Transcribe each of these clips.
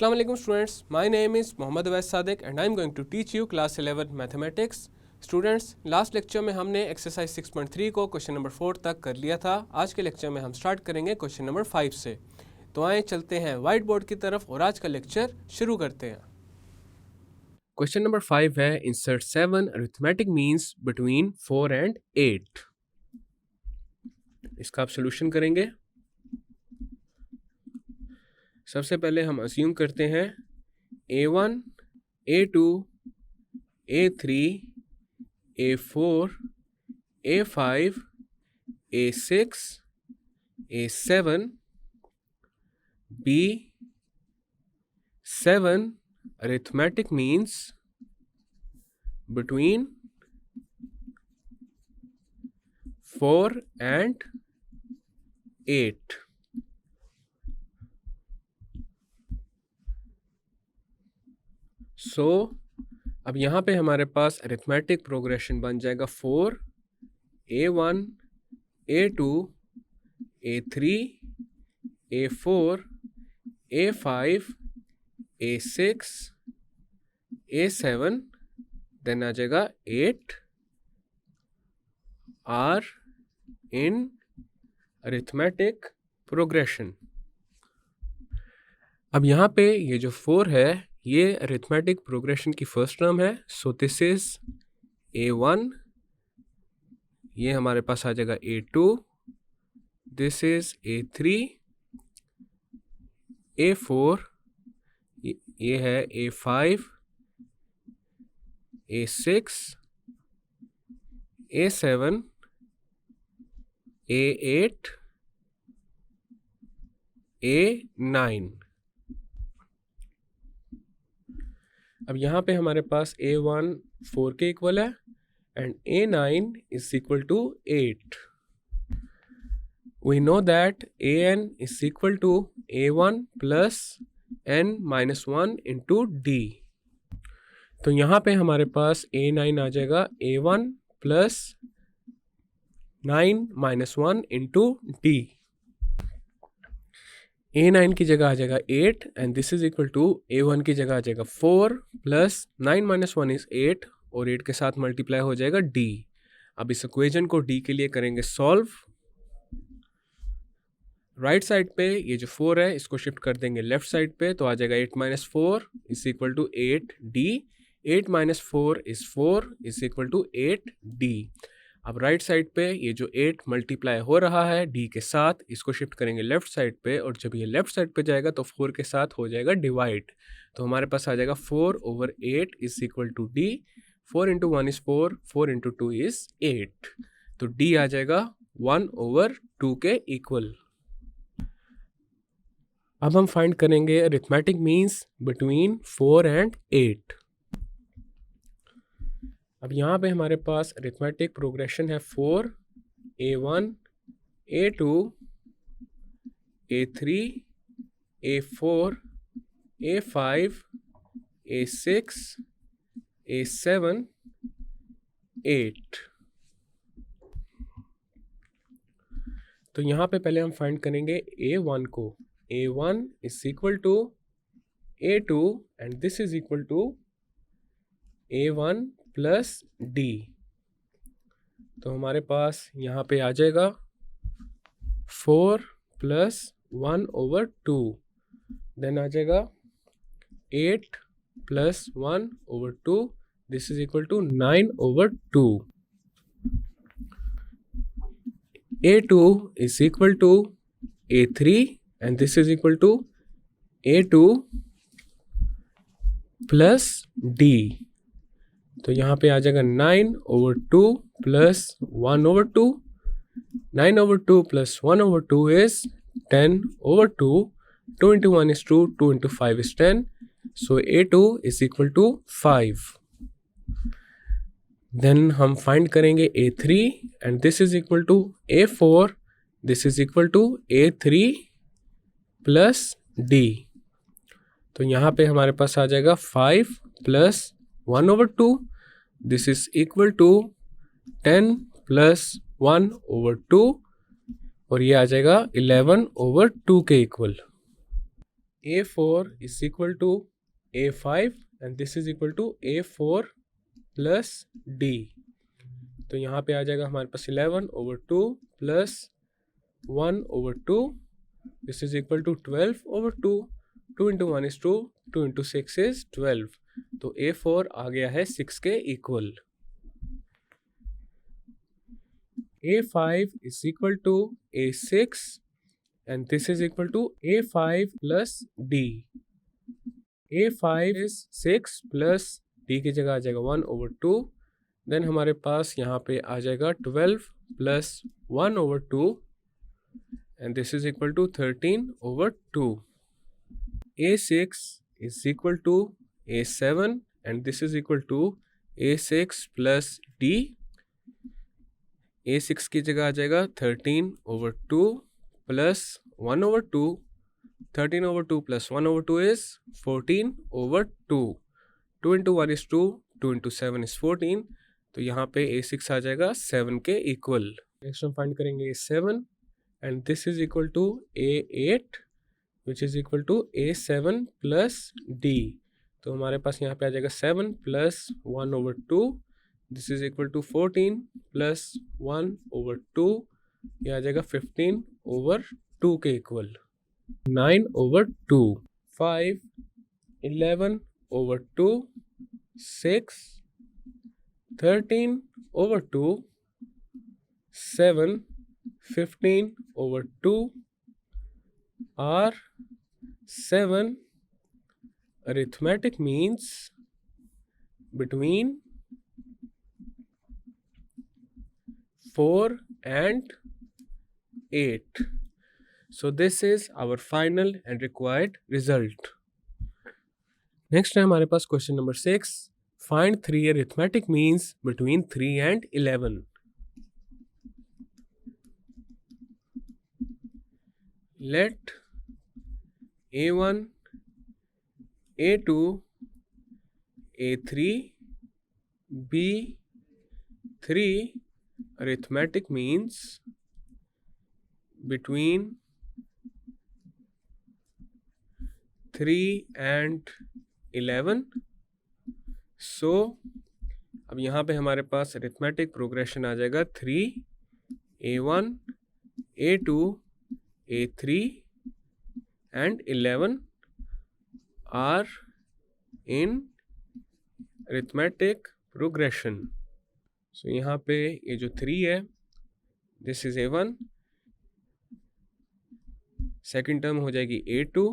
Assalamu alaikum students, my name is Mohammad Awais Sadiq and I am going to teach you class 11 mathematics. Students, last lecture में हमने exercise 6.3 को question number 4 तक कर लिया था। आज के लेक्चर में हम स्टार्ट करेंगे क्वेश्चन नंबर 5 से। तो आए चलते हैं वाइट बोर्ड की तरफ और आज का लेक्चर शुरू करते हैं। क्वेश्चन नंबर 5 है insert 7 arithmetic means between 4 and 8। इसका आप सोल्यूशन करेंगे। सबसे पहले हम अस्यूम करते हैं A1, A2, A3, A4, A5, A6, A7, B7 arithmetic means between 4 and 8। अब यहाँ पे हमारे पास अरिथमेटिक प्रोग्रेशन बन जाएगा 4, A1, A2, A3, A4, A5, A6, A7, then आ जाएगा 8 आर इन अरिथमेटिक प्रोग्रेशन। अब यहाँ पे ये जो 4 है ये अरिथमेटिक प्रोग्रेशन की फर्स्ट टर्म है। सो दिस इज A1, ये हमारे पास आ जाएगा A2, this is A3, A4, ये है A5, A6, A7, A8, A9। अब यहाँ पे हमारे पास A1 4 के इक्वल है and A9 is equal to 8। We know that AN is equal to A1 plus N minus 1 into D। तो यहाँ पे हमारे पास A9 आ जाएगा A1 plus 9 minus 1 into D। A9 की जगह आ जाएगा 8 and this is equal to A1 की जगह आ जाएगा 4 प्लस 9 माइनस 1 इज 8 और 8 के साथ मल्टीप्लाई हो जाएगा D। अब इस इक्वेशन को D के लिए करेंगे सॉल्व। राइट साइड पे ये जो 4 है इसको शिफ्ट कर देंगे लेफ्ट साइड पे, तो आ जाएगा 8 minus 4 is equal to 8D। 8 minus 4 is 4 is equal to 8D। अब राइट साइड पे ये जो 8 मल्टीप्लाई हो रहा है D के साथ, इसको शिफ्ट करेंगे लेफ्ट साइड पे और जब ये लेफ्ट साइड पे जाएगा तो 4 के साथ हो जाएगा डिवाइड। तो हमारे पास आ जाएगा 4/8 is equal to D। 4 into 1 is 4, 4 into 2 is 8। तो D आ जाएगा 1/2 के इक्वल। अब हम फाइंड करेंगे अरिथमेटिक मीन्स बिटवीन 4 एंड 8। अब यहाँ पे हमारे पास अरिथमेटिक प्रोग्रेशन है 4, A1, A2, A3, A4, A5, A6, A7, 8। तो यहाँ पे पहले हम फाइंड करेंगे A1 को। A1 is equal to A2 and this is equal to A1 plus D। तो हमारे पास यहाँ पे आ जाएगा 4 प्लस 1/2, देन आ जाएगा 8 plus 1/2, this is equal to 9/2। A2 is equal to A3 and this is equal to A2 plus D। तो यहाँ पे आ जाएगा 9/2 plus 1/2। 9/2 plus 1/2 is 10/2। 2 into 1 is 2, 2 into 5 is 10। So A2 is equal to 5। Then हम find करेंगे A3 and this is equal to A4, this is equal to A3 plus D। तो यहाँ पे हमारे पास आ जाएगा 5 plus 1/2, this is equal to 10 plus 1/2 और ये आ जाएगा 11/2 के equal. A4 is equal to A5 and this is equal to A4 plus D. तो यहाँ पे आ जाएगा हमारे पास 11/2 plus 1/2. This is equal to 12/2. 2 into 1 is 2. 2 into 6 is 12. तो A4 आ गया है 6 के equal. A5 is equal to A6 and this is equal to A5 plus D. A5 is 6 plus D की जगह आ जाएगा 1/2. देन हमारे पास यहाँ पे आ जाएगा 12 plus 1/2 and this is equal to 13/2. A6 is equal to A7 and this is equal to A6 plus D. A6 की जगह आ जाएगा 13/2 plus 1/2. 13/2 plus 1/2 is 14/2. 2 into 1 is 2. 2 into 7 is 14. तो यहाँ पे A6 आ जाएगा 7 के इक्वल. नेक्स्ट हम फाइंड करेंगे A7 and this is equal to A8 which is equal to A7 plus D. तो हमारे पास यहाँ पे आ जाएगा 7 plus 1/2. This is equal to 14 plus 1/2. ये आ जाएगा 15/2 के equal. 9/2. 5 11/2. 6 13/2. 7 15/2. R 7. Arithmetic means between 4 and 8. So this is our final and required result. Next है हमारे पास question number 6. Find 3 arithmetic means between 3 and 11. Let A1, A2, A3 be 3 arithmetic means between 3 and 11. So अब यहाँ पे हमारे पास arithmetic progression आ जाएगा 3 A1 A2 A3 and 11 are in arithmetic progression. So यहाँ पे ये जो 3 है this is A1. Second term हो जाएगी A2.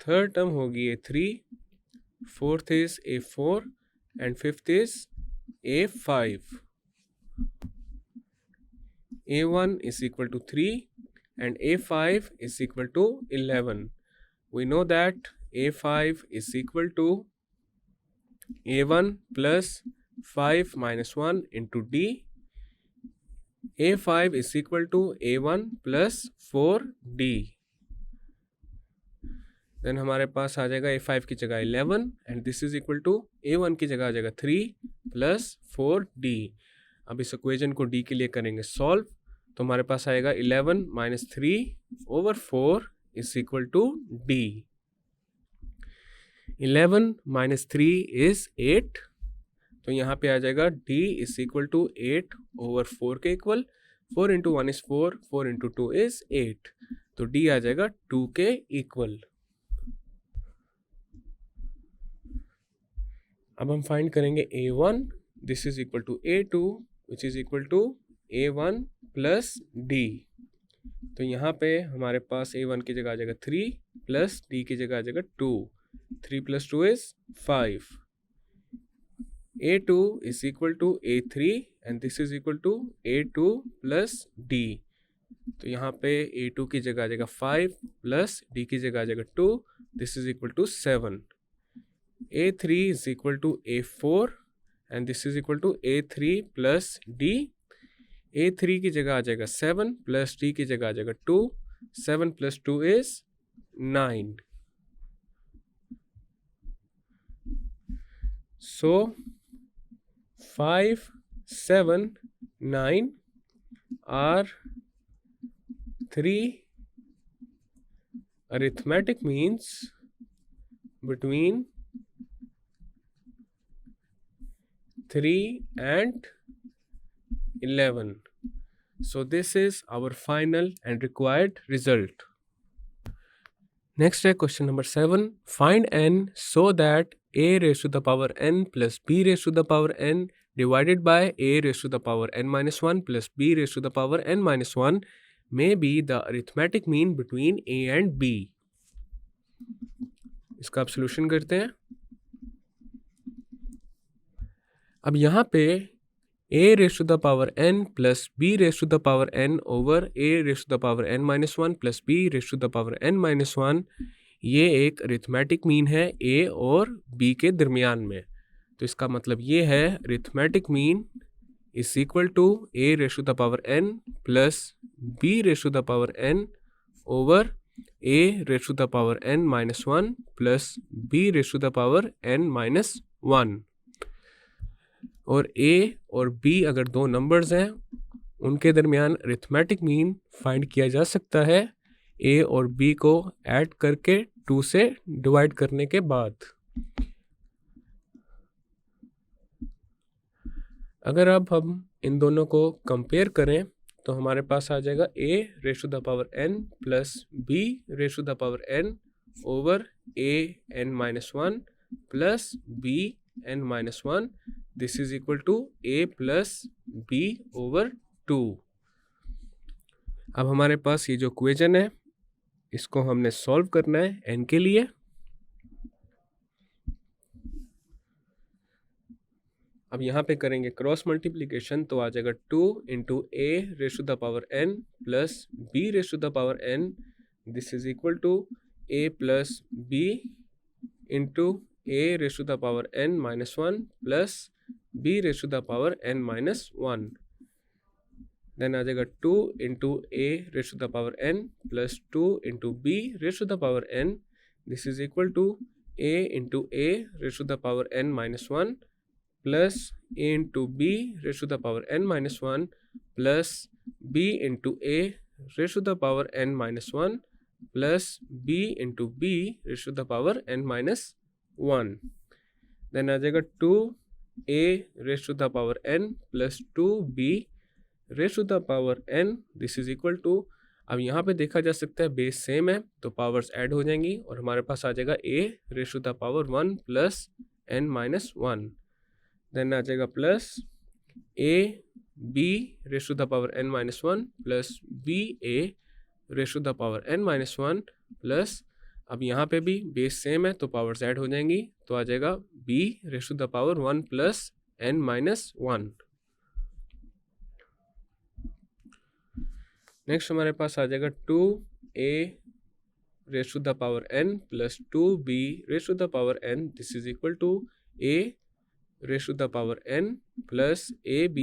थर्ड टर्म होगी A3. Fourth is A4 and fifth is A5. A1 is equal to 3 and A5 is equal to 11. We know that A5 is equal to A1 plus 5 minus 1 into D. A5 is equal to A1 plus 4D. Then हमारे पास आ जाएगा A5 की जगह 11 and this is equal to A1 की जगह आ जाएगा 3 प्लस 4D. अब इस इक्वेशन को D के लिए करेंगे सॉल्व. तो हमारे पास आएगा 11 minus 3/4 is equal to D. 11 minus 3 is 8. तो यहाँ पे आ जाएगा D इज इक्वल टू 8/4 के equal. 4 into 1 is 4. 4 into 2 is 8. तो D आ जाएगा 2 के इक्वल. अब हम फाइंड करेंगे A1. This is equal to A2 which is equal to A1 plus D. तो यहाँ पे हमारे पास A1 की जगह आ जाएगा 3 प्लस D की जगह आ जाएगा 2. 3 plus 2 is 5. A2 is equal to A3 and this is equal to A2 plus D. तो यहाँ पे A2 की जगह आ जाएगा 5 प्लस D की जगह आ जाएगा 2. This is equal to 7. A3 is equal to A4 and this is equal to A3 plus D. A3 की जगह आ जाएगा 7 प्लस D की जगह आ जाएगा 2. 7 plus 2 is 9. So 5, 7, 9 are 3 arithmetic means between 3 and 11. So this is our final and required result. Next है question number 7. Find n so that a raised to the power n plus b raised to the power n divided by a raised to the power n minus 1 plus b raised to the power n minus 1 may be the arithmetic mean between a and b. इसका आप solution करते हैं. अब यहाँ पे a raised to the power n plus b raised to the power n over a raised to the power n minus 1 plus b raised to the power n minus 1 ये एक arithmetic mean है a और b के दरमियान में. तो इसका मतलब ये है arithmetic mean is equal to a raised to the power n plus b raised to the power n over a raised to the power n minus 1 plus b raised to the power n minus 1. और a और b अगर दो numbers हैं उनके दरमियान arithmetic mean find किया जा सकता है a और b को ऐड करके 2 से डिवाइड करने के बाद. अगर अब हम इन दोनों को कंपेयर करें तो हमारे पास आ जाएगा a raise to the power n plus b raise to the power n over a n minus 1 plus b n minus 1. This is equal to a plus b over 2. अब हमारे पास ये जो इक्वेशन है इसको हमने सॉल्व करना है n के लिए. अब यहाँ पे करेंगे क्रॉस मल्टीप्लिकेशन तो आ जाएगा 2 into a raise to the power n plus b raise to the power n. This is equal to a plus b into a raise to the power n minus 1 plus b raise to the power n minus 1. Then आ जाएगा 2 into a raise to the power n plus 2 into b raise to the power n. This is equal to a into a raise to the power n minus 1 plus a into b raise to the power n minus 1 plus b into a raise to the power n minus 1 plus b into b raise to the power n minus 1. Then आ जाएगा 2a raise to the power n plus 2b raise to the power n. This is equal to, अब यहाँ पे देखा जा सकता है base same है तो पावर्स ऐड हो जाएंगी और हमारे पास आ जाएगा a raise to the power 1 plus n minus 1. Then आ जाएगा plus a b raise to the power n minus 1 plus b a raise to the power n minus 1 plus, अब यहाँ पे भी बेस सेम है तो पावर्स ऐड हो जाएंगी तो आ जाएगा b raise to the power 1 plus n minus 1. Next हमारे पास आ जाएगा 2a raise to the power n plus 2b raise to the power n. This is equal to a raise to the power n plus ab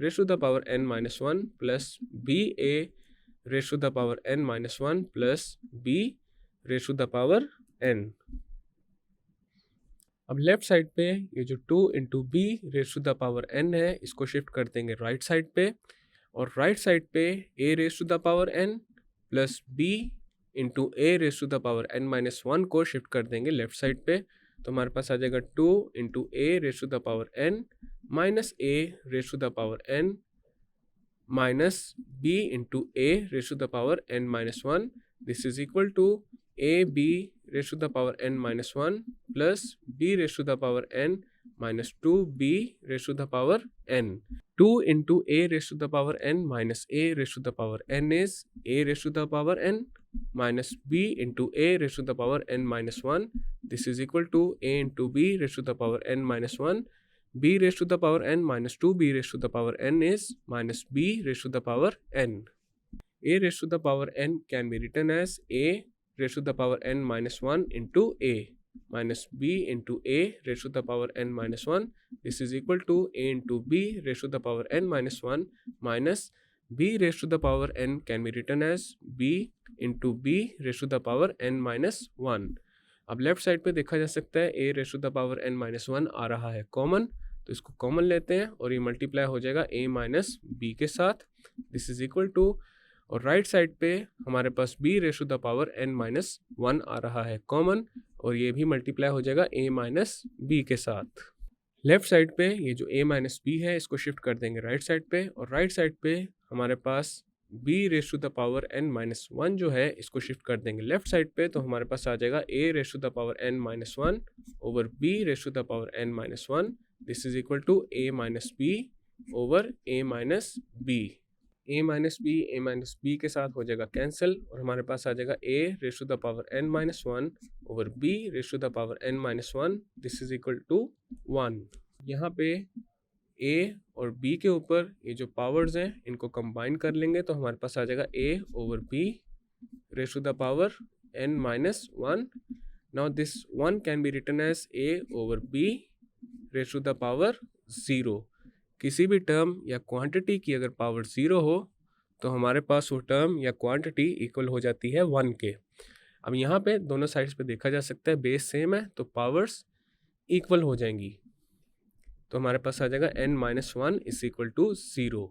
raise to the power n minus 1 plus ba raise to the power n minus 1 plus b raise to the power n. अब left side पे ये जो 2 into B raise to the power n है इसको shift कर देंगे right side पे और राइट साइड पे a raise to the power n plus b into a raise to the power n minus 1 को शिफ्ट कर देंगे लेफ्ट साइड पे. तो हमारे पास आ जाएगा 2 into a raise to the power n minus a raise to the power n minus b into a raise to the power n minus 1. This is equal to ab raise to the power n minus 1 plus b raise to the power n minus 2b raise to the power n. 2 into a raise to the power n minus a raise to the power n is a raise to the power n minus b into a raise to the power n minus 1. This is equal to a into b raise to the power n minus 1 b raise to the power n minus 2b raise to the power n is minus b raise to the power n. a raise to the power n can be written as a raised to the power n minus 1 into a minus b into a raised to the power n minus 1. This is equal to a into b raised to the power n minus 1 minus b raised to the power n can be written as b into b raised to the power n minus 1. अब left side पे देखा जा सकता है a raised to the power n minus 1 आ रहा है common, तो इसको कॉमन लेते हैं और ये मल्टीप्लाई हो जाएगा a माइनस b के साथ. दिस इज इक्वल टू, और राइट साइड पे हमारे पास b ratio the power n minus 1 आ रहा है कॉमन, और ये भी मल्टीप्लाई हो जाएगा a माइनस बी के साथ। लेफ्ट साइड पे ये जो a माइनस बी है इसको शिफ्ट कर देंगे राइट साइड पे, और राइट साइड पे हमारे पास b raise to the power n minus 1 जो है इसको शिफ्ट कर देंगे लेफ्ट साइड पे, तो हमारे पास आ जाएगा a raise to the power n minus 1 over b raise to the power n minus 1, this is equal to a minus B over a minus B. a minus B के साथ हो जाएगा कैंसिल, और हमारे पास आ जाएगा a raise to the power n minus 1 over b raise to the power n minus 1, this is equal to 1। यहाँ पे a और b के ऊपर ये जो पावर्स हैं इनको कंबाइन कर लेंगे, तो हमारे पास आ जाएगा a over b raise to the power n minus 1। Now this 1 can be written as a over b raise to the power 0। किसी भी टर्म या क्वांटिटी की अगर पावर 0 हो तो हमारे पास वो टर्म या क्वांटिटी इक्वल हो जाती है 1 के। अब यहाँ पे दोनों साइड्स पे देखा जा सकता है बेस सेम है तो पावर्स इक्वल हो जाएंगी, तो हमारे पास आ जाएगा n minus 1 is equal to 0,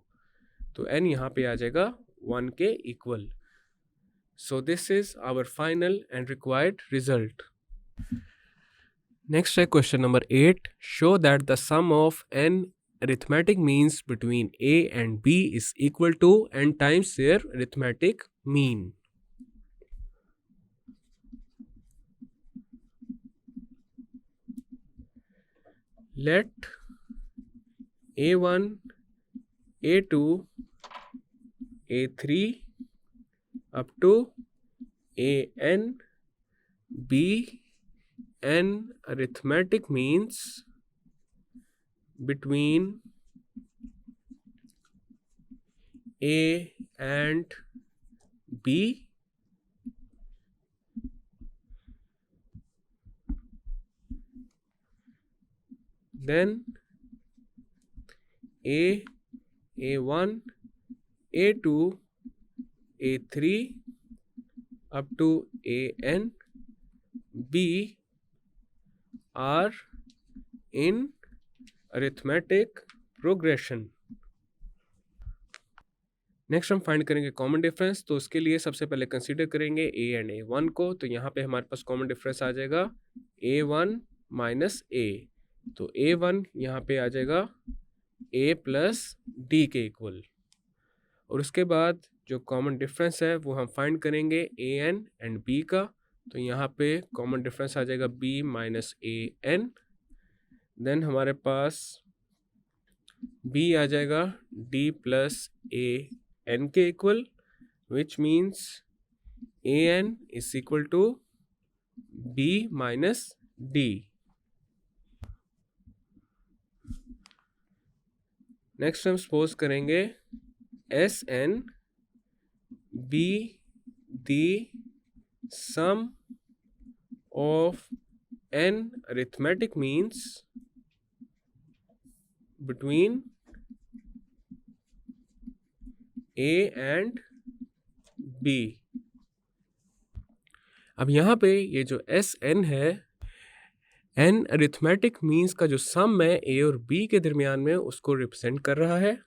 तो n यहाँ पे आ जाएगा 1 के इक्वल। So this is our final and required result. Next है question number 8, show that the sum of n arithmetic means between a and b is equal to n times their arithmetic mean. Let a1, a2, a3 up to an be n arithmetic means between a and b, then a1, a2, a3 up to an b are in arithmetic progression. Next हम find करेंगे common difference, तो उसके लिए सबसे पहले consider करेंगे a and a1 को, तो यहाँ पे हमारे पास कॉमन डिफरेंस आ जाएगा a1 माइनस a, तो a1 यहाँ पे आ जाएगा a प्लस d के इक्वल, और उसके बाद जो कॉमन डिफरेंस है वो हम फाइंड करेंगे an एंड b का, तो यहाँ पे कॉमन डिफरेंस आ जाएगा b माइनस an, देन हमारे पास b आ जाएगा d प्लस a n के equal, which means a n is equal to b minus d। Next हम सपोज करेंगे S N be the sum of n arithmetic means between a and b। अब यहाँ पे ये जो एस एन है, n arithmetic means का जो सम है a और b के दरमियान में उसको रिप्रेजेंट कर रहा है,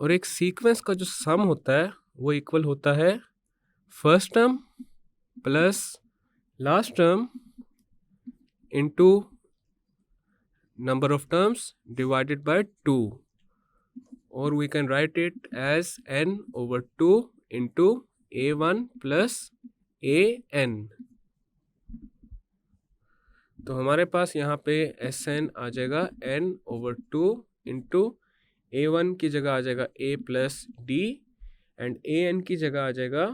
और एक सीक्वेंस का जो सम होता है वो इक्वल होता है first term plus last term into number of terms divided by 2, or we can write it as n over 2 into a1 plus an। तो हमारे पास यहाँ पे sn आ जाएगा n over 2 into a1 की जगह आ जाएगा a plus d and an की जगह आ जाएगा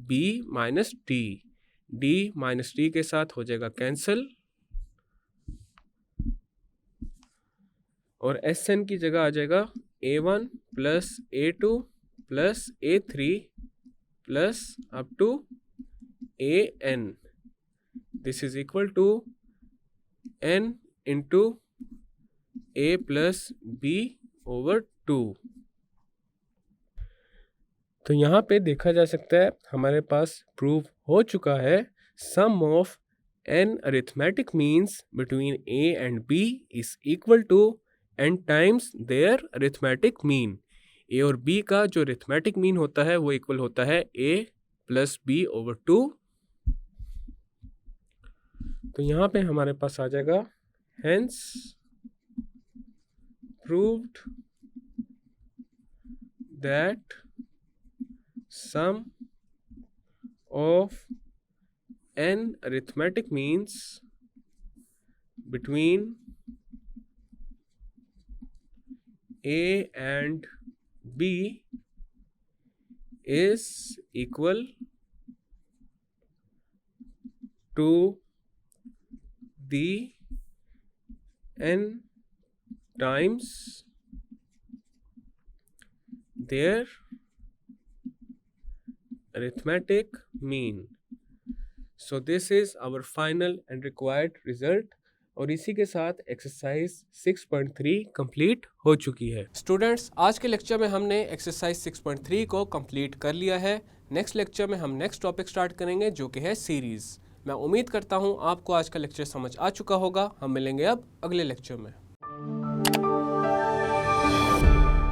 b minus d, d minus d के साथ हो जाएगा कैंसिल, और sn की जगह आ जाएगा a1 plus a2 plus a3 plus up to an, this is equal to n into a plus b over 2। तो यहाँ पे देखा जा सकता है हमारे पास प्रूव हो चुका है sum of n arithmetic means between a and b is equal to n times their arithmetic mean. a और b का जो अरिथमेटिक मीन होता है वो इक्वल होता है a प्लस b ओवर 2। तो यहाँ पे हमारे पास आ जाएगा hence proved that sum of n arithmetic means between a and b is equal to the n times their arithmetic mean. So this is our final and required result। और इसी के साथ एक्सरसाइज 6.3 कंप्लीट हो चुकी है। Students, आज के lecture में हमने एक्सरसाइज 6.3 को कंप्लीट कर लिया है। नेक्स्ट लेक्चर में हम नेक्स्ट टॉपिक स्टार्ट करेंगे जो कि है सीरीज। मैं उम्मीद करता हूँ आपको आज का लेक्चर समझ आ चुका होगा। हम मिलेंगे अब अगले लेक्चर में।